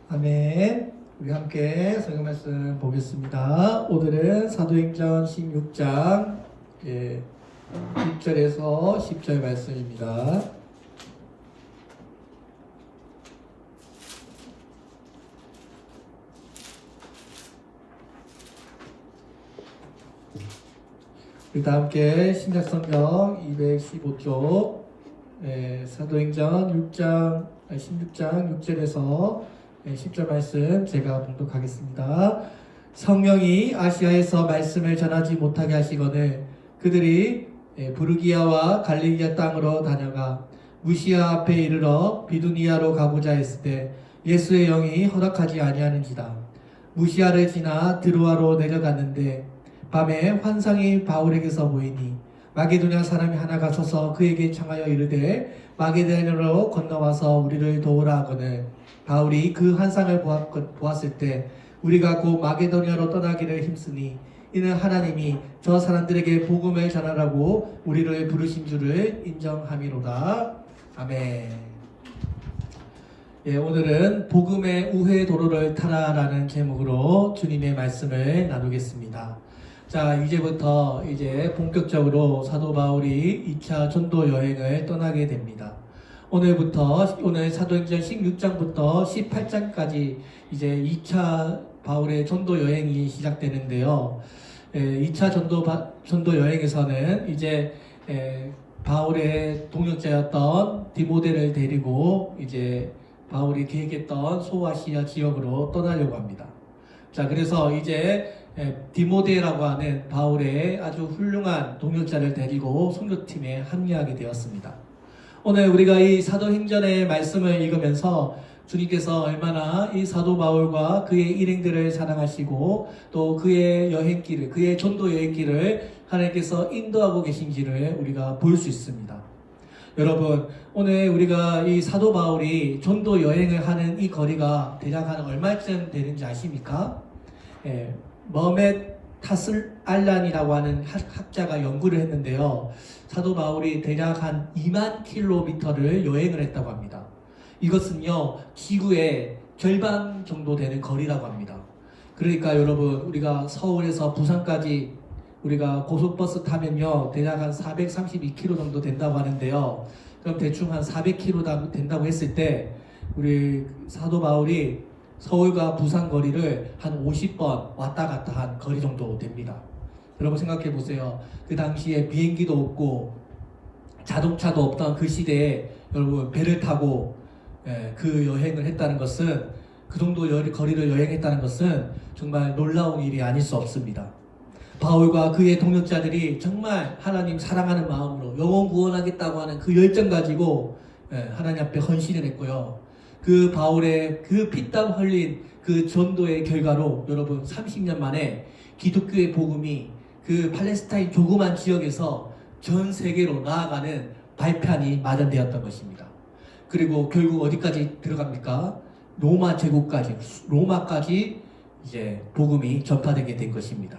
아멘. 우리 함께 성경 말씀 보겠습니다. 오늘은 사도행전 16장 1절에서 10절 말씀입니다. 우리 다 함께 신약성경 215쪽 사도행전 16장 6절에서 10절 말씀 제가 봉독하겠습니다. 성령이 아시아에서 말씀을 전하지 못하게 하시거늘 그들이 부르기아와 갈릴리아 땅으로 다녀가 무시아 앞에 이르러 비두니아로 가고자 했을 때 예수의 영이 허락하지 아니하는지라. 무시아를 지나 드로아로 내려갔는데 밤에 환상이 바울에게서 보이니 마게도냐 사람이 하나가 서서 그에게 청하여 이르되 마게도냐로 건너와서 우리를 도우라 하거늘 바울이 그 환상을 보았을 때 우리가 곧 마게도냐로 떠나기를 힘쓰니 이는 하나님이 저 사람들에게 복음을 전하라고 우리를 부르신 줄을 인정함이로다. 아멘. 오늘은 복음의 우회 도로를 타라라는 제목으로 주님의 말씀을 나누겠습니다. 자, 이제부터 본격적으로 사도 바울이 2차 전도 여행을 떠나게 됩니다. 오늘 사도행전 16장부터 18장까지 이제 2차 바울의 전도 여행이 시작되는데요. 2차 전도 여행에서는 이제 바울의 동역자였던 디모데를 데리고 이제 바울이 계획했던 소아시아 지역으로 떠나려고 합니다. 자, 그래서 이제 디모데라고 하는 바울의 아주 훌륭한 동역자를 데리고 선교팀에 합류하게 되었습니다. 오늘 우리가 이 사도행전의 말씀을 읽으면서 주님께서 얼마나 이 사도 바울과 그의 일행들을 사랑하시고 또 그의 여행길을, 그의 전도 여행길을 하나님께서 인도하고 계신지를 우리가 볼 수 있습니다. 여러분, 오늘 우리가 이 사도 바울이 전도 여행을 하는 이 거리가 대략 한 얼마쯤 되는지 아십니까? 머멧 타슬 알란이라고 하는 학자가 연구를 했는데요. 사도 바울이 대략 한 2만 킬로미터를 여행을 했다고 합니다. 이것은요, 지구의 절반 정도 되는 거리라고 합니다. 그러니까 여러분, 우리가 서울에서 부산까지 우리가 고속버스 타면요, 대략 한 432km 정도 된다고 하는데요. 그럼 대충 한 400km 된다고 했을 때 우리 사도 바울이 서울과 부산 거리를 한 50번 왔다 갔다 한 거리 정도 됩니다. 여러분 생각해 보세요. 그 당시에 비행기도 없고 자동차도 없던 그 시대에 여러분 배를 타고 그 여행을 했다는 것은, 그 정도 거리를 여행했다는 것은 정말 놀라운 일이 아닐 수 없습니다. 바울과 그의 동역자들이 정말 하나님 사랑하는 마음으로 영혼 구원하겠다고 하는 그 열정 가지고 하나님 앞에 헌신을 했고요. 그 바울의 그 피땀 흘린 그 전도의 결과로 여러분 30년 만에 기독교의 복음이 그 팔레스타인 조그만 지역에서 전 세계로 나아가는 발판이 마련되었던 것입니다. 그리고 결국 어디까지 들어갑니까? 로마 제국까지, 로마까지 이제 복음이 전파되게 된 것입니다.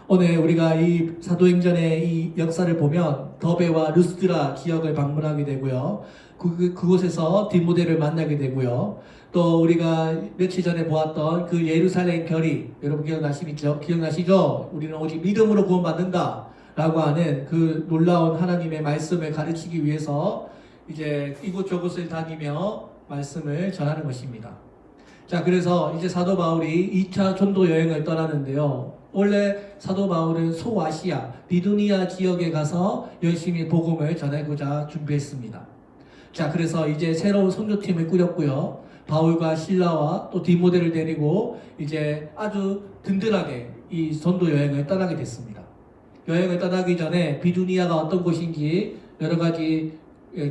오늘 우리가 이 사도행전의 이 역사를 보면 더베와 루스드라 지역을 방문하게 되고요. 그곳에서 디모데를 만나게 되고요. 또 우리가 며칠 전에 보았던 그 예루살렘 결의, 여러분 기억나시죠? 우리는 오직 믿음으로 구원받는다 라고 하는 그 놀라운 하나님의 말씀을 가르치기 위해서 이제 이곳저곳을 다니며 말씀을 전하는 것입니다. 자, 그래서 이제 사도 바울이 2차 전도 여행을 떠나는데요. 원래 사도 바울은 소아시아, 비두니아 지역에 가서 열심히 복음을 전하고자 준비했습니다. 자, 그래서 이제 새로운 선교팀을 꾸렸고요. 바울과 실라와 또 디모데를 데리고 이제 아주 든든하게 이 전도 여행을 떠나게 됐습니다. 여행을 떠나기 전에 비두니아가 어떤 곳인지 여러 가지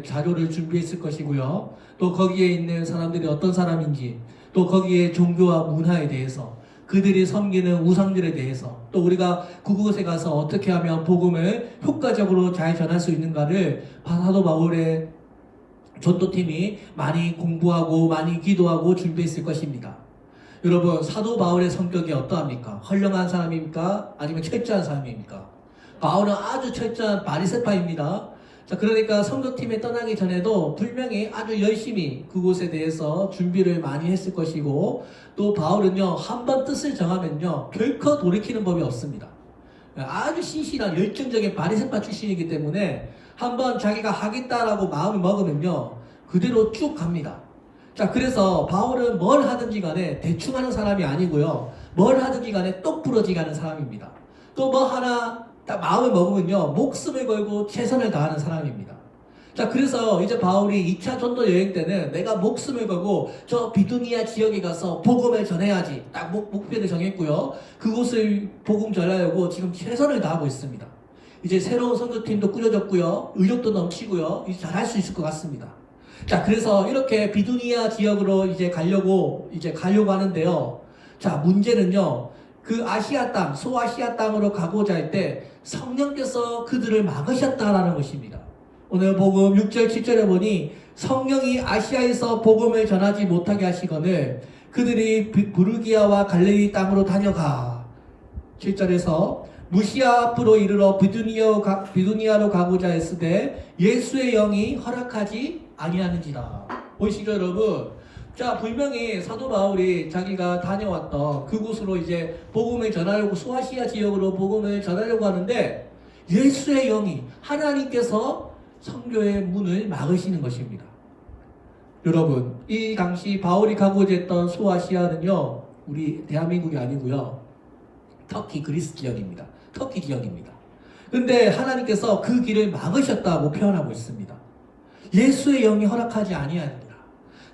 자료를 준비했을 것이고요. 또 거기에 있는 사람들이 어떤 사람인지, 또 거기에 종교와 문화에 대해서, 그들이 섬기는 우상들에 대해서, 또 우리가 그곳에 가서 어떻게 하면 복음을 효과적으로 잘 전할 수 있는가를 사도 바울의 전도팀이 많이 공부하고 많이 기도하고 준비했을 것입니다. 여러분, 사도 바울의 성격이 어떠합니까? 헐렁한 사람입니까? 아니면 철저한 사람입니까? 바울은 아주 철저한 바리새파입니다. 자, 그러니까 선교팀에 떠나기 전에도 분명히 아주 열심히 그곳에 대해서 준비를 많이 했을 것이고, 또 바울은요, 한번 뜻을 정하면요, 결코 돌이키는 법이 없습니다. 아주 신실한 열정적인 바리새파 출신이기 때문에 한번 자기가 하겠다라고 마음을 먹으면요, 그대로 쭉 갑니다. 자, 그래서 바울은 뭘 하든지 간에 대충 하는 사람이 아니고요, 뭘 하든지 간에 똑부러지게 하는 사람입니다. 또 뭐 하나 딱 마음을 먹으면요, 목숨을 걸고 최선을 다하는 사람입니다. 자, 그래서 이제 바울이 2차 전도 여행 때는 내가 목숨을 걸고 저 비두니아 지역에 가서 복음을 전해야지 딱 목표를 정했고요, 그곳을 복음 전하려고 지금 최선을 다하고 있습니다. 이제 새로운 선교팀도 꾸려졌고요, 의욕도 넘치고요, 이제 잘할 수 있을 것 같습니다. 자, 그래서 이렇게 비두니아 지역으로 이제 가려고 하는데요. 자, 문제는요, 그 아시아 땅, 소아시아 땅으로 가고자 할 때 성령께서 그들을 막으셨다라는 것입니다. 오늘 복음 6절 7절에 보니 성령이 아시아에서 복음을 전하지 못하게 하시거늘 그들이 부르기아와 갈릴리 땅으로 다녀가. 7절에서 무시아 앞으로 이르러 비두니아로 가고자 했으되 예수의 영이 허락하지 아니하는지라. 보이시죠, 여러분? 자, 분명히 사도 바울이 자기가 다녀왔던 그곳으로 이제 복음을 전하려고, 소아시아 지역으로 복음을 전하려고 하는데 예수의 영이, 하나님께서 선교의 문을 막으시는 것입니다. 여러분, 이 당시 바울이 가고자 했던 소아시아는요, 우리 대한민국이 아니고요, 터키 그리스 지역입니다. 터키 지역입니다. 근데 하나님께서 그 길을 막으셨다고 표현하고 있습니다. 예수의 영이 허락하지 아니하니라.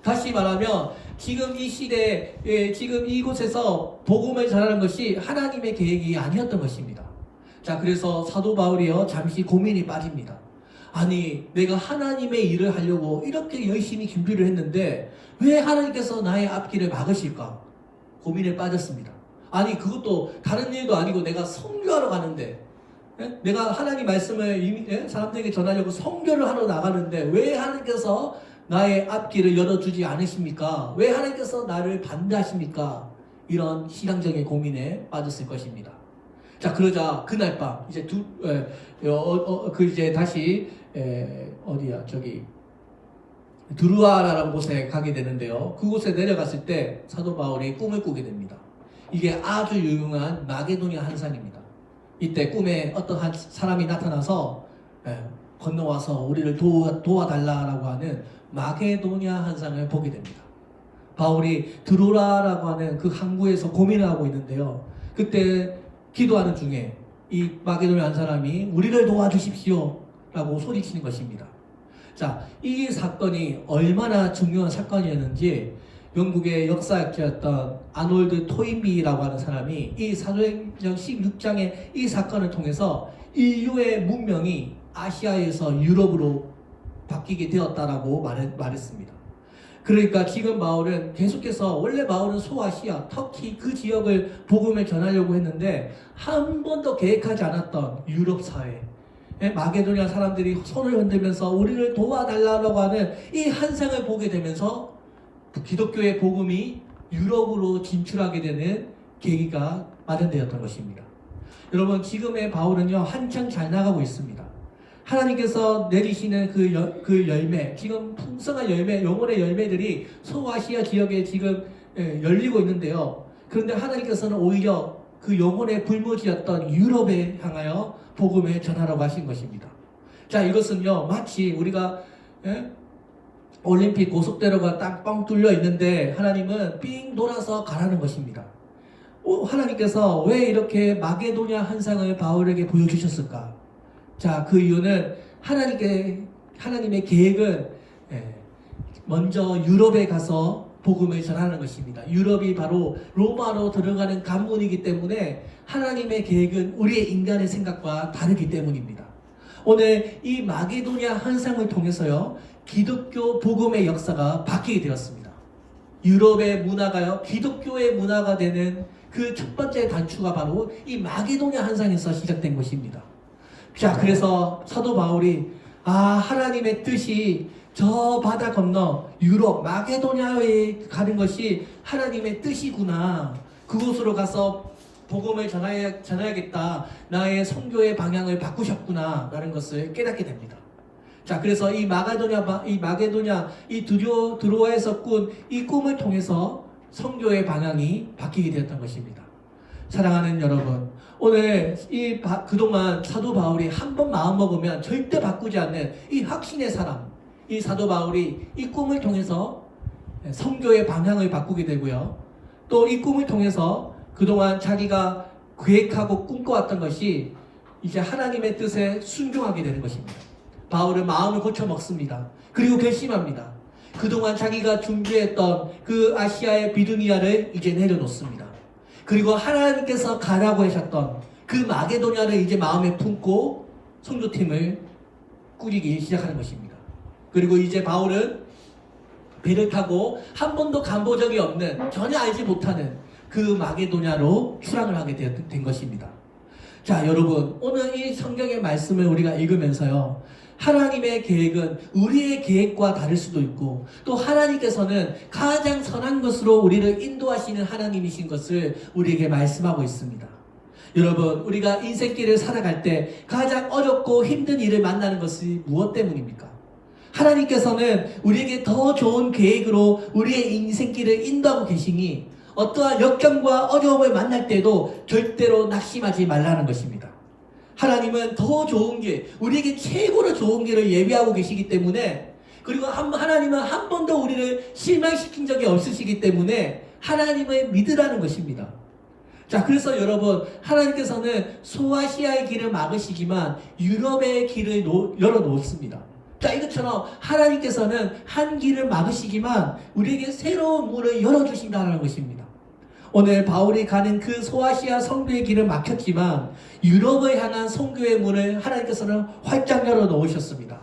다시 말하면 지금 이 시대에, 지금 이곳에서 복음을 전하는 것이 하나님의 계획이 아니었던 것입니다. 자, 그래서 사도 바울이요, 잠시 고민이 빠집니다. 아니, 내가 하나님의 일을 하려고 이렇게 열심히 준비를 했는데 왜 하나님께서 나의 앞길을 막으실까? 고민에 빠졌습니다. 아니, 그것도 다른 일도 아니고 내가 선교하러 가는데, 내가 하나님 말씀을 사람들에게 전하려고 선교를 하러 나가는데 왜 하나님께서 나의 앞길을 열어주지 않으십니까? 왜 하나님께서 나를 반대하십니까? 이런 신앙적인 고민에 빠졌을 것입니다. 자, 그러자 그날 밤 이제 이제 다시 두루아라라는 곳에 가게 되는데요. 그곳에 내려갔을 때 사도 바울이 꿈을 꾸게 됩니다. 이게 아주 유명한 마게도니아 환상입니다. 이때 꿈에 어떤 한 사람이 나타나서 건너와서 우리를 도와달라라고 하는 마게도니아 환상을 보게 됩니다. 바울이 드로라라고 하는 그 항구에서 고민을 하고 있는데요. 그때 기도하는 중에 이 마게도니아 한 사람이 우리를 도와주십시오 라고 소리치는 것입니다. 자, 이 사건이 얼마나 중요한 사건이었는지 영국의 역사학자였던 아놀드 토인비라고 하는 사람이 이 사도행전 16장의 이 사건을 통해서 인류의 문명이 아시아에서 유럽으로 바뀌게 되었다라고 말했습니다. 그러니까 지금 바울은 계속해서, 원래 바울은 소아시아, 터키 그 지역을 복음을 전하려고 했는데 한 번도 계획하지 않았던 유럽 사회, 마게도니아 사람들이 손을 흔들면서 우리를 도와달라고 하는 이 환상을 보게 되면서 기독교의 복음이 유럽으로 진출하게 되는 계기가 마련되었던 것입니다. 여러분, 지금의 바울은요, 한창 잘 나가고 있습니다. 하나님께서 내리시는 그 열매, 지금 풍성한 열매, 영혼의 열매들이 소아시아 지역에 지금 열리고 있는데요. 그런데 하나님께서는 오히려 그 영혼의 불모지였던 유럽에 향하여 복음을 전하라고 하신 것입니다. 자, 이것은요, 마치 우리가 올림픽 고속도로가 딱 뻥 뚫려 있는데 하나님은 삥 돌아서 가라는 것입니다. 하나님께서 왜 이렇게 마게도냐 환상을 바울에게 보여주셨을까? 자, 그 이유는 하나님의 계획은 먼저 유럽에 가서 복음을 전하는 것입니다. 유럽이 바로 로마로 들어가는 관문이기 때문에 하나님의 계획은 우리의 인간의 생각과 다르기 때문입니다. 오늘 이 마게도냐 환상을 통해서요, 기독교 복음의 역사가 바뀌게 되었습니다. 유럽의 문화가요, 기독교의 문화가 되는 그 첫 번째 단추가 바로 이 마게도냐 환상에서 시작된 것입니다. 자, 그래서 사도 바울이 하나님의 뜻이 저 바다 건너 유럽 마게도냐에 가는 것이 하나님의 뜻이구나. 그곳으로 가서 복음을 전해야겠다. 나의 선교의 방향을 바꾸셨구나 라는 것을 깨닫게 됩니다. 자, 그래서 이 마게도냐, 이 드로아에서 꾼 이 꿈을 통해서 선교의 방향이 바뀌게 되었던 것입니다. 사랑하는 여러분, 오늘 그동안 사도 바울이 한 번 마음 먹으면 절대 바꾸지 않는 이 확신의 사람, 이 사도 바울이 이 꿈을 통해서 선교의 방향을 바꾸게 되고요. 또 이 꿈을 통해서 그동안 자기가 계획하고 꿈꿔왔던 것이 이제 하나님의 뜻에 순종하게 되는 것입니다. 바울은 마음을 고쳐 먹습니다. 그리고 결심합니다. 그동안 자기가 준비했던 그 아시아의 비두니아를 이제 내려놓습니다. 그리고 하나님께서 가라고 하셨던 그 마게도냐를 이제 마음에 품고 선교팀을 꾸리기 시작하는 것입니다. 그리고 이제 바울은 배를 타고 한 번도 가본 적이 없는, 전혀 알지 못하는 그 마게도냐로 출항을 하게 된 것입니다. 자, 여러분, 오늘 이 성경의 말씀을 우리가 읽으면서요, 하나님의 계획은 우리의 계획과 다를 수도 있고, 또 하나님께서는 가장 선한 것으로 우리를 인도하시는 하나님이신 것을 우리에게 말씀하고 있습니다. 여러분, 우리가 인생길을 살아갈 때 가장 어렵고 힘든 일을 만나는 것이 무엇 때문입니까? 하나님께서는 우리에게 더 좋은 계획으로 우리의 인생길을 인도하고 계시니 어떠한 역경과 어려움을 만날 때도 절대로 낙심하지 말라는 것입니다. 하나님은 더 좋은 길, 우리에게 최고로 좋은 길을 예비하고 계시기 때문에, 그리고 하나님은 한 번도 우리를 실망시킨 적이 없으시기 때문에 하나님을 믿으라는 것입니다. 자, 그래서 여러분, 하나님께서는 소아시아의 길을 막으시지만 유럽의 길을 열어놓습니다. 자, 이것처럼 하나님께서는 한 길을 막으시지만 우리에게 새로운 문을 열어주신다는 것입니다. 오늘 바울이 가는 그 소아시아 선교의 길을 막혔지만 유럽을 향한 선교의 문을 하나님께서는 활짝 열어놓으셨습니다.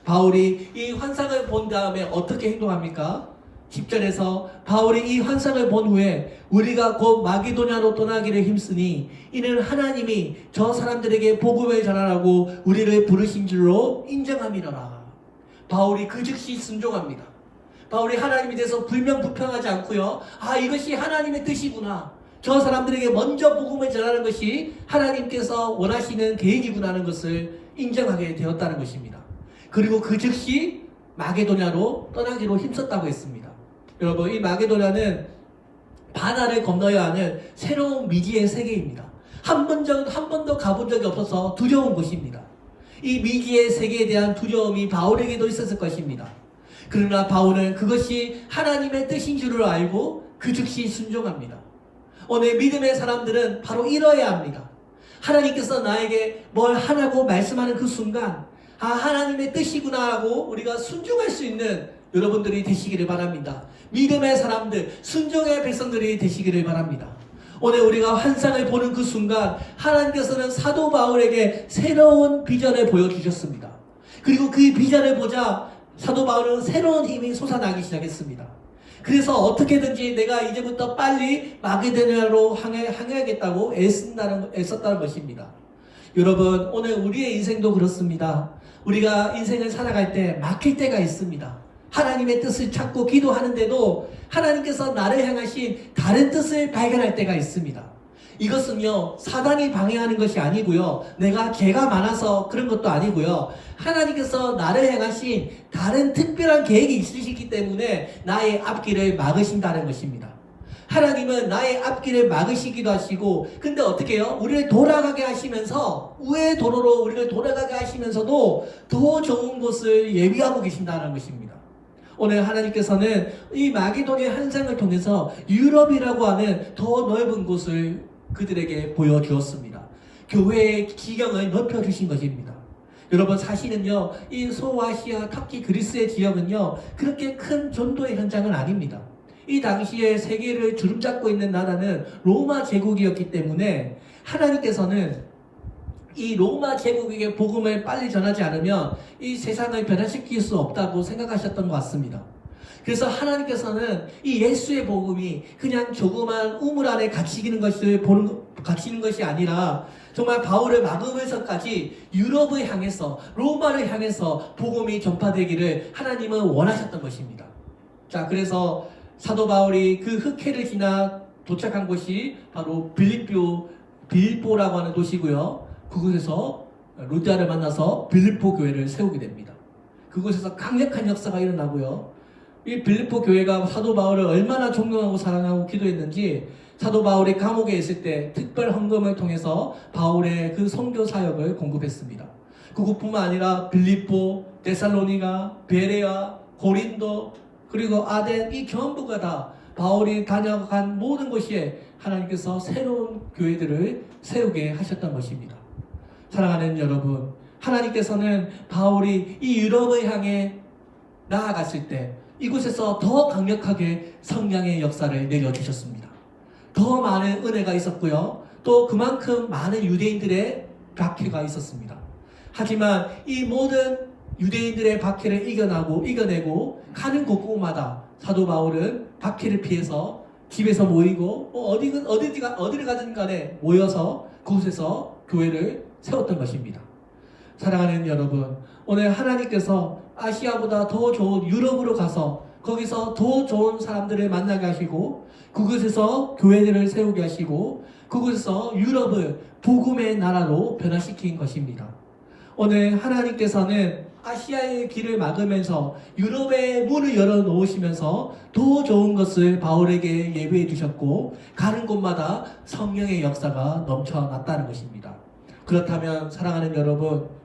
바울이 이 환상을 본 다음에 어떻게 행동합니까? 10절에서 바울이 이 환상을 본 후에 우리가 곧 마게도냐로 떠나기를 힘쓰니 이는 하나님이 저 사람들에게 복음을 전하라고 우리를 부르신 줄로 인정함이로라. 바울이 그 즉시 순종합니다. 바울이 하나님에 대해서 불평하지 않고요, 아, 이것이 하나님의 뜻이구나, 저 사람들에게 먼저 복음을 전하는 것이 하나님께서 원하시는 계획이구나 하는 것을 인정하게 되었다는 것입니다. 그리고 그 즉시 마게도냐로 떠나기로 힘썼다고 했습니다. 여러분, 이 마게도냐는 바다를 건너야 하는 새로운 미지의 세계입니다. 한 번도 가본 적이 없어서 두려운 곳입니다. 이 미지의 세계에 대한 두려움이 바울에게도 있었을 것입니다. 그러나 바울은 그것이 하나님의 뜻인 줄을 알고 그 즉시 순종합니다. 오늘 믿음의 사람들은 바로 이뤄야 합니다. 하나님께서 나에게 뭘 하라고 말씀하는 그 순간, 아, 하나님의 뜻이구나 하고 우리가 순종할 수 있는 여러분들이 되시기를 바랍니다. 믿음의 사람들, 순종의 백성들이 되시기를 바랍니다. 오늘 우리가 환상을 보는 그 순간 하나님께서는 사도 바울에게 새로운 비전을 보여주셨습니다. 그리고 그 비전을 보자 사도 바울은 새로운 힘이 솟아나기 시작했습니다. 그래서 어떻게든지 내가 이제부터 빨리 마게도냐로 항해하겠다고 애썼다는 것입니다. 여러분, 오늘 우리의 인생도 그렇습니다. 우리가 인생을 살아갈 때 막힐 때가 있습니다. 하나님의 뜻을 찾고 기도하는데도 하나님께서 나를 향하신 다른 뜻을 발견할 때가 있습니다. 이것은요, 사단이 방해하는 것이 아니고요, 내가 죄가 많아서 그런 것도 아니고요, 하나님께서 나를 향하신 다른 특별한 계획이 있으시기 때문에 나의 앞길을 막으신다는 것입니다. 하나님은 나의 앞길을 막으시기도 하시고, 근데 어떻게 해요? 우리를 돌아가게 하시면서, 우회의 도로로 우리를 돌아가게 하시면서도 더 좋은 곳을 예비하고 계신다는 것입니다. 오늘 하나님께서는 이 마게도냐 환상을 통해서 유럽이라고 하는 더 넓은 곳을 그들에게 보여주었습니다. 교회의 지경을 넓혀주신 것입니다. 여러분, 사실은요, 이 소아시아, 터키, 그리스의 지역은요, 그렇게 큰 전도의 현장은 아닙니다. 이 당시에 세계를 주름잡고 있는 나라는 로마 제국이었기 때문에 하나님께서는 이 로마 제국에게 복음을 빨리 전하지 않으면 이 세상을 변화시킬 수 없다고 생각하셨던 것 같습니다. 그래서 하나님께서는 이 예수의 복음이 그냥 조그만 우물 안에 갇히는 것이 아니라 정말 바울을 막으면서까지 유럽을 향해서, 로마를 향해서 복음이 전파되기를 하나님은 원하셨던 것입니다. 자, 그래서 사도 바울이 그 흑해를 지나 도착한 곳이 바로 빌립보라고 하는 도시고요. 그곳에서 루디아를 만나서 빌립보 교회를 세우게 됩니다. 그곳에서 강력한 역사가 일어나고요. 이 빌립보 교회가 사도 바울을 얼마나 존경하고 사랑하고 기도했는지 사도 바울이 감옥에 있을 때 특별 헌금을 통해서 바울의 그 선교 사역을 공급했습니다. 그것뿐만 아니라 빌립보, 데살로니가, 베레아, 고린도, 그리고 아덴, 이 전부가 다 바울이 다녀간 모든 곳에 하나님께서 새로운 교회들을 세우게 하셨던 것입니다. 사랑하는 여러분, 하나님께서는 바울이 이 유럽을 향해 나아갔을 때 이곳에서 더 강력하게 성령의 역사를 내려주셨습니다. 더 많은 은혜가 있었고요. 또 그만큼 많은 유대인들의 박해가 있었습니다. 하지만 이 모든 유대인들의 박해를 이겨내고 가는 곳곳마다 사도 바울은 박해를 피해서 집에서 모이고 어디를 가든 간에 모여서 그곳에서 교회를 세웠던 것입니다. 사랑하는 여러분, 오늘 하나님께서 아시아보다 더 좋은 유럽으로 가서 거기서 더 좋은 사람들을 만나게 하시고 그곳에서 교회들을 세우게 하시고 그곳에서 유럽을 복음의 나라로 변화시킨 것입니다. 오늘 하나님께서는 아시아의 길을 막으면서 유럽의 문을 열어놓으시면서 더 좋은 것을 바울에게 예비해 주셨고 가는 곳마다 성령의 역사가 넘쳐났다는 것입니다. 그렇다면 사랑하는 여러분,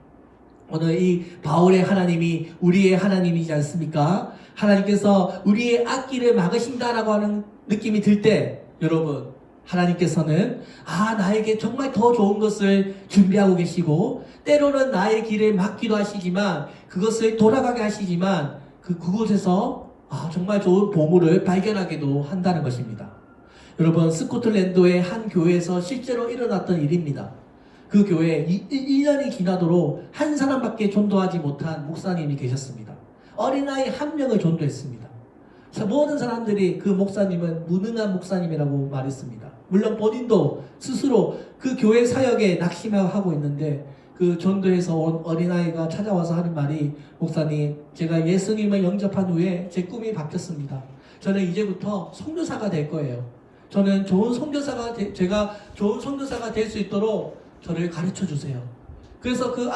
오늘 이 바울의 하나님이 우리의 하나님이지 않습니까? 하나님께서 우리의 앞길을 막으신다라고 하는 느낌이 들 때 여러분, 하나님께서는 나에게 정말 더 좋은 것을 준비하고 계시고 때로는 나의 길을 막기도 하시지만 그것을 돌아가게 하시지만 그곳에서 정말 좋은 보물을 발견하기도 한다는 것입니다. 여러분, 스코틀랜드의 한 교회에서 실제로 일어났던 일입니다. 그 교회에 1년이 지나도록 한 사람밖에 전도하지 못한 목사님이 계셨습니다. 어린아이 한 명을 전도했습니다. 모든 사람들이 그 목사님은 무능한 목사님이라고 말했습니다. 물론 본인도 스스로 그 교회 사역에 낙심하고 있는데 그 전도에서 온 어린아이가 찾아와서 하는 말이, 목사님, 제가 예수님을 영접한 후에 제 꿈이 바뀌었습니다. 저는 이제부터 선교사가 될 거예요. 저는 제가 좋은 선교사가 될 수 있도록 저를 가르쳐 주세요. 그래서 그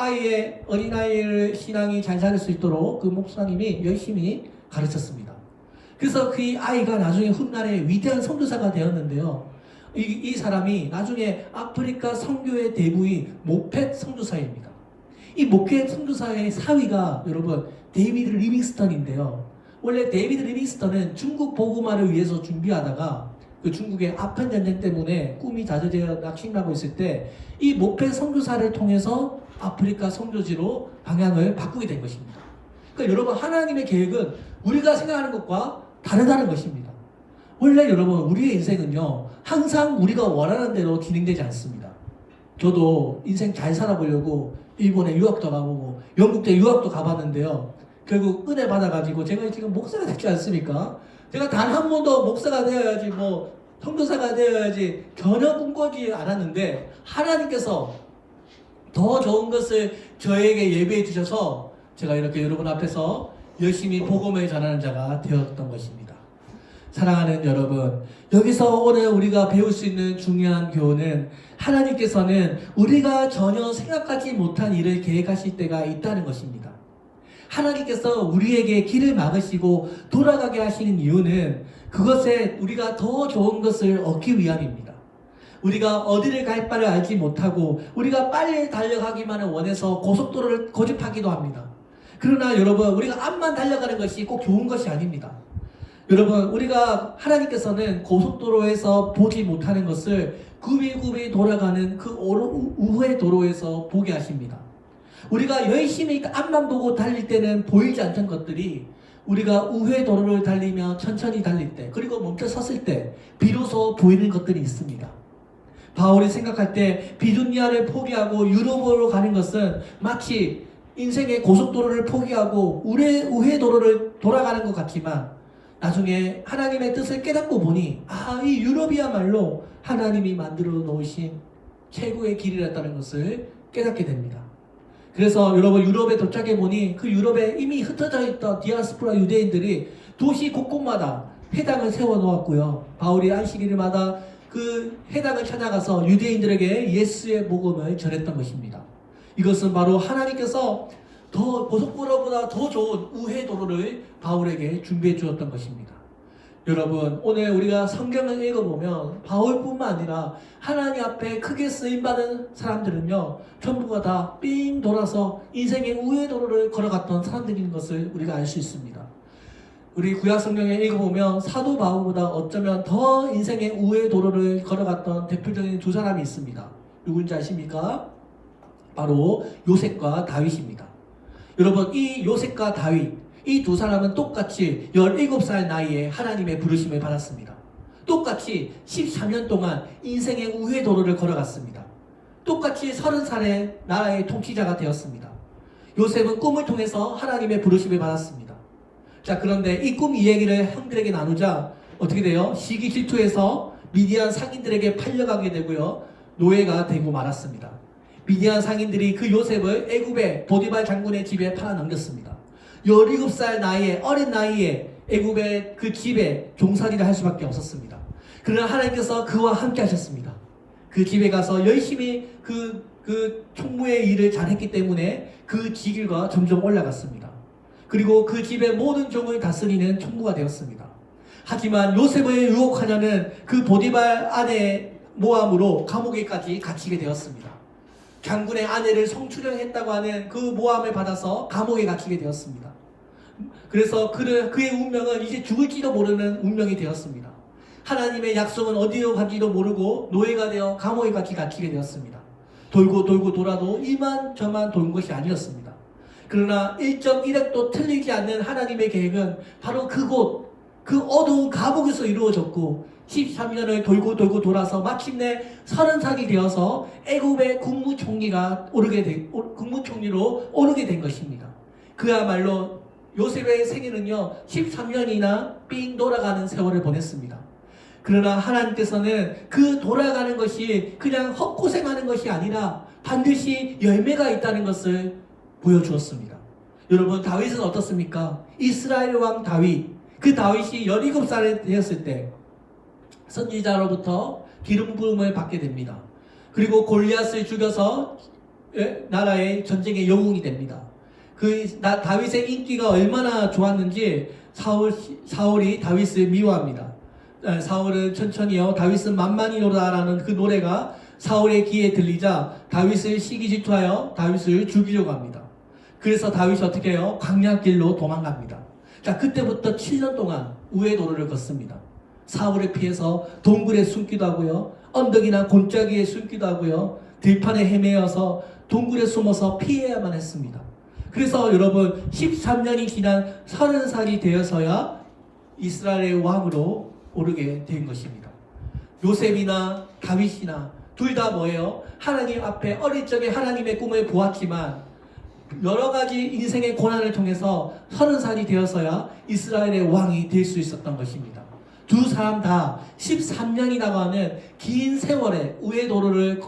어린아이의 신앙이 잘 살 수 있도록 그 목사님이 열심히 가르쳤습니다. 그래서 그 아이가 나중에 훗날에 위대한 선교사가 되었는데요. 이 사람이 나중에 아프리카 선교의 대부인 모펫 선교사입니다. 이 모펫 선교사의 사위가 여러분 데이비드 리빙스턴인데요. 원래 데이비드 리빙스턴은 중국 복음화를 위해서 준비하다가 그 중국의 아편 전쟁 때문에 꿈이 자제되어 낙심하고 있을 때 이 모펫 선교사를 통해서 아프리카 선교지로 방향을 바꾸게 된 것입니다. 그러니까 여러분, 하나님의 계획은 우리가 생각하는 것과 다르다는 것입니다. 원래 여러분, 우리의 인생은요 항상 우리가 원하는 대로 진행되지 않습니다. 저도 인생 잘 살아보려고 일본에 유학도 가보고 영국에 유학도 가봤는데요, 결국 은혜 받아가지고 제가 지금 목사가 됐지 않습니까? 제가 단 한 번도 목사가 되어야지 선교사가 되어야지 전혀 꿈꾸지 않았는데 하나님께서 더 좋은 것을 저에게 예비해 주셔서 제가 이렇게 여러분 앞에서 열심히 복음을 전하는 자가 되었던 것입니다. 사랑하는 여러분, 여기서 오늘 우리가 배울 수 있는 중요한 교훈은 하나님께서는 우리가 전혀 생각하지 못한 일을 계획하실 때가 있다는 것입니다. 하나님께서 우리에게 길을 막으시고 돌아가게 하시는 이유는 그것에 우리가 더 좋은 것을 얻기 위함입니다. 우리가 어디를 갈 바를 알지 못하고 우리가 빨리 달려가기만을 원해서 고속도로를 고집하기도 합니다. 그러나 여러분, 우리가 앞만 달려가는 것이 꼭 좋은 것이 아닙니다. 여러분, 하나님께서는 고속도로에서 보지 못하는 것을 굽이굽이 돌아가는 그 우회 도로에서 보게 하십니다. 우리가 열심히 앞만 보고 달릴 때는 보이지 않던 것들이 우리가 우회 도로를 달리며 천천히 달릴 때, 그리고 멈춰 섰을 때 비로소 보이는 것들이 있습니다. 바울이 생각할 때 비두니아를 포기하고 유럽으로 가는 것은 마치 인생의 고속도로를 포기하고 우회 도로를 돌아가는 것 같지만 나중에 하나님의 뜻을 깨닫고 보니 이 유럽이야말로 하나님이 만들어 놓으신 최고의 길이었다는 것을 깨닫게 됩니다. 그래서 여러분, 유럽에 도착해 보니 그 유럽에 이미 흩어져 있던 디아스포라 유대인들이 도시 곳곳마다 회당을 세워 놓았고요. 바울이 안식일마다 그 회당을 찾아가서 유대인들에게 예수의 복음을 전했던 것입니다. 이것은 바로 하나님께서 더 보석보라보다 더 좋은 우회 도로를 바울에게 준비해 주었던 것입니다. 여러분, 오늘 우리가 성경을 읽어보면 바울뿐만 아니라 하나님 앞에 크게 쓰임받은 사람들은요, 전부가 다 삥 돌아서 인생의 우회 도로를 걸어갔던 사람들인 것을 우리가 알 수 있습니다. 우리 구약 성경에 읽어보면 사도 바울보다 어쩌면 더 인생의 우회 도로를 걸어갔던 대표적인 두 사람이 있습니다. 누군지 아십니까? 바로 요셉과 다윗입니다. 여러분, 이 요셉과 다윗, 이 두 사람은 똑같이 17살 나이에 하나님의 부르심을 받았습니다. 똑같이 13년 동안 인생의 우회 도로를 걸어갔습니다. 똑같이 30살에 나라의 통치자가 되었습니다. 요셉은 꿈을 통해서 하나님의 부르심을 받았습니다. 자, 그런데 이 꿈 이야기를 형들에게 나누자 어떻게 돼요? 시기 질투해서 미디안 상인들에게 팔려가게 되고요, 노예가 되고 말았습니다. 미디안 상인들이 그 요셉을 애굽의 보디발 장군의 집에 팔아넘겼습니다. 17살 나이에, 어린 나이에 애굽의 그 집에 종살이를 할 수밖에 없었습니다. 그러나 하나님께서 그와 함께 하셨습니다. 그 집에 가서 열심히 그 총무의 일을 잘했기 때문에 그 직위가 점점 올라갔습니다. 그리고 그 집의 모든 종을 다스리는 총무가 되었습니다. 하지만 요셉을 유혹하려는 그 보디발 아내의 모함으로 감옥에까지 갇히게 되었습니다. 장군의 아내를 성추행했다고 하는 그 모함을 받아서 감옥에 갇히게 되었습니다. 그래서 그의 운명은 이제 죽을지도 모르는 운명이 되었습니다. 하나님의 약속은 어디로 간지도 모르고 노예가 되어 감옥에 갇히게 되었습니다. 돌고 돌아도 이만저만 도는 것이 아니었습니다. 그러나 1.1핵도 틀리지 않는 하나님의 계획은 바로 그곳, 그 어두운 감옥에서 이루어졌고 13년을 돌고 돌아서 마침내 30살이 되어서 애굽의 국무총리로 오르게 된 것입니다. 그야말로 요셉의 생애는요, 13년이나 삥 돌아가는 세월을 보냈습니다. 그러나 하나님께서는 그 돌아가는 것이 그냥 헛고생하는 것이 아니라 반드시 열매가 있다는 것을 보여주었습니다. 여러분, 다윗은 어떻습니까? 이스라엘 왕 다윗, 그 다윗이 17살이 되었을 때 선지자로부터 기름 부음을 받게 됩니다. 그리고 골리앗을 죽여서 나라의 전쟁의 영웅이 됩니다. 다윗의 인기가 얼마나 좋았는지 사울이 다윗을 미워합니다. 사울은 천천히요, 다윗은 만만이로다라는 그 노래가 사울의 귀에 들리자 다윗을 시기질투하여 다윗을 죽이려고 합니다. 그래서 다윗이 어떻게 해요? 광야길로 도망갑니다. 자, 그때부터 7년 동안 우회 도로를 걷습니다. 사울을 피해서 동굴에 숨기도 하고요, 언덕이나 골짜기에 숨기도 하고요, 들판에 헤매어서 동굴에 숨어서 피해야만 했습니다. 그래서 여러분, 13년이 지난 30살이 되어서야 이스라엘의 왕으로 오르게 된 것입니다. 요셉이나 다윗이나 둘 다 뭐예요? 하나님 앞에 어릴 적에 하나님의 꿈을 보았지만 여러 가지 인생의 고난을 통해서 30살이 되어서야 이스라엘의 왕이 될 수 있었던 것입니다. 두 사람 다 13년이라고 하는 긴 세월의 우회 도로를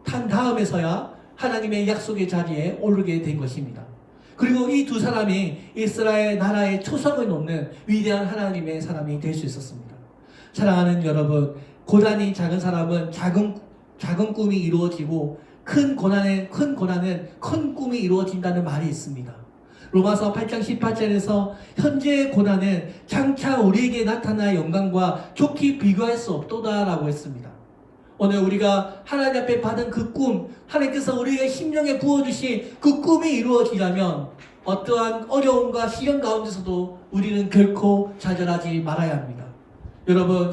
탄 다음에서야 하나님의 약속의 자리에 오르게 된 것입니다. 그리고 이 두 사람이 이스라엘 나라의 초석을 놓는 위대한 하나님의 사람이 될 수 있었습니다. 사랑하는 여러분, 고난이 작은 사람은 작은 꿈이 이루어지고 큰 고난은 큰 꿈이 이루어진다는 말이 있습니다. 로마서 8장 18절에서 현재의 고난은 장차 우리에게 나타날 영광과 좋게 비교할 수 없도다라고 했습니다. 오늘 우리가 하나님 앞에 받은 그 꿈, 하나님께서 우리에게 심령에 부어주신 그 꿈이 이루어지려면 어떠한 어려움과 시련 가운데서도 우리는 결코 좌절하지 말아야 합니다. 여러분,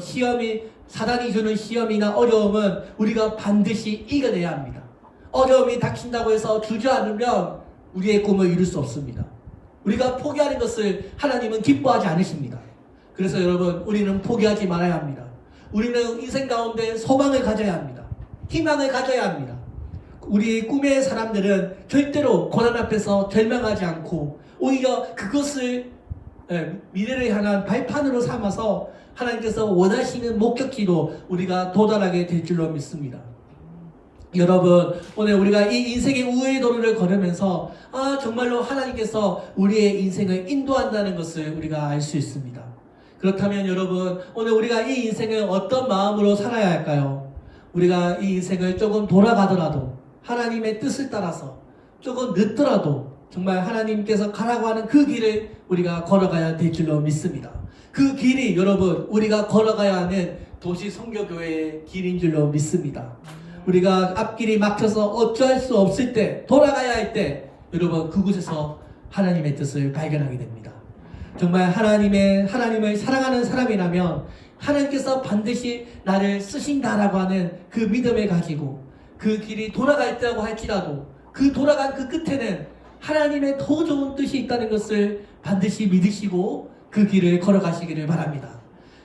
사단이 주는 시험이나 어려움은 우리가 반드시 이겨내야 합니다. 어려움이 닥친다고 해서 주저앉으면 우리의 꿈을 이룰 수 없습니다. 우리가 포기하는 것을 하나님은 기뻐하지 않으십니다. 그래서 여러분, 우리는 포기하지 말아야 합니다. 우리는 인생 가운데 소망을 가져야 합니다. 희망을 가져야 합니다. 우리 꿈의 사람들은 절대로 고난 앞에서 절망하지 않고 오히려 그것을 미래를 향한 발판으로 삼아서 하나님께서 원하시는 목적지로 우리가 도달하게 될 줄로 믿습니다. 여러분, 오늘 우리가 이 인생의 우회의 도로를 걸으면서 정말로 하나님께서 우리의 인생을 인도한다는 것을 우리가 알 수 있습니다. 그렇다면 여러분, 오늘 우리가 이 인생을 어떤 마음으로 살아야 할까요? 우리가 이 인생을 조금 돌아가더라도 하나님의 뜻을 따라서 조금 늦더라도 정말 하나님께서 가라고 하는 그 길을 우리가 걸어가야 될 줄로 믿습니다. 그 길이 여러분 우리가 걸어가야 하는 도시 선교교회의 길인 줄로 믿습니다. 우리가 앞길이 막혀서 어쩔 수 없을 때 돌아가야 할 때 여러분 그곳에서 하나님의 뜻을 발견하게 됩니다. 정말 하나님을 사랑하는 사람이라면 하나님께서 반드시 나를 쓰신다라고 하는 그 믿음을 가지고 그 길이 돌아갈 때라고 할지라도 그 돌아간 그 끝에는 하나님의 더 좋은 뜻이 있다는 것을 반드시 믿으시고 그 길을 걸어가시기를 바랍니다.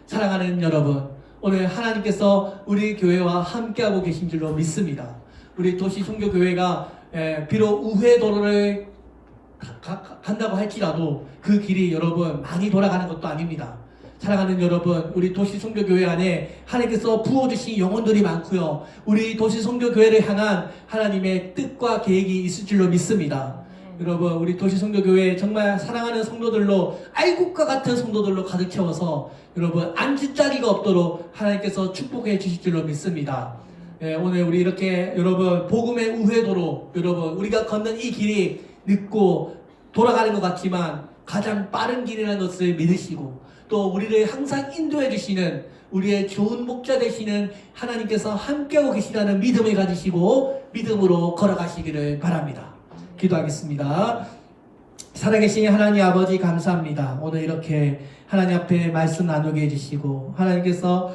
사랑하는 여러분, 오늘 하나님께서 우리 교회와 함께하고 계신 줄로 믿습니다. 우리 도시 선교교회가 비록 우회도로를 간다고 할지라도 그 길이 여러분 많이 돌아가는 것도 아닙니다. 사랑하는 여러분, 우리 도시 선교교회 안에 하나님께서 부어주신 영혼들이 많고요. 우리 도시 선교교회를 향한 하나님의 뜻과 계획이 있을 줄로 믿습니다. 여러분, 우리 도시 선교교회 정말 사랑하는 성도들로 알곡과 같은 성도들로 가득 채워서 여러분 앉을 자리가 없도록 하나님께서 축복해 주실 줄로 믿습니다. 오늘 우리 이렇게 여러분 복음의 우회도로 여러분 우리가 걷는 이 길이 늦고 돌아가는 것 같지만 가장 빠른 길이라는 것을 믿으시고 또 우리를 항상 인도해 주시는 우리의 좋은 목자 되시는 하나님께서 함께하고 계시다는 믿음을 가지시고 믿음으로 걸어가시기를 바랍니다. 기도하겠습니다. 살아계신 하나님 아버지 감사합니다. 오늘 이렇게 하나님 앞에 말씀 나누게 해주시고 하나님께서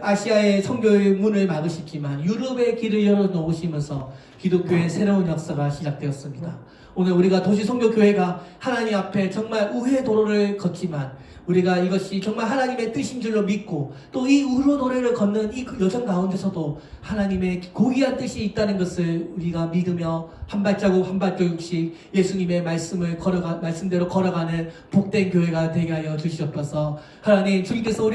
아시아의 선교의 문을 막으시지만 유럽의 길을 열어놓으시면서 기독교의 새로운 역사가 시작되었습니다. 오늘 우리가 도시 선교교회가 하나님 앞에 정말 우회 도로를 걷지만 우리가 이것이 정말 하나님의 뜻인 줄로 믿고 또 이 우회 도로를 걷는 이 여정 가운데서도 하나님의 고귀한 뜻이 있다는 것을 우리가 믿으며 한 발자국 한 발자국씩 예수님의 말씀대로 걸어가는 복된 교회가 되게 하여 주시옵소서. 하나님, 주님께서 우리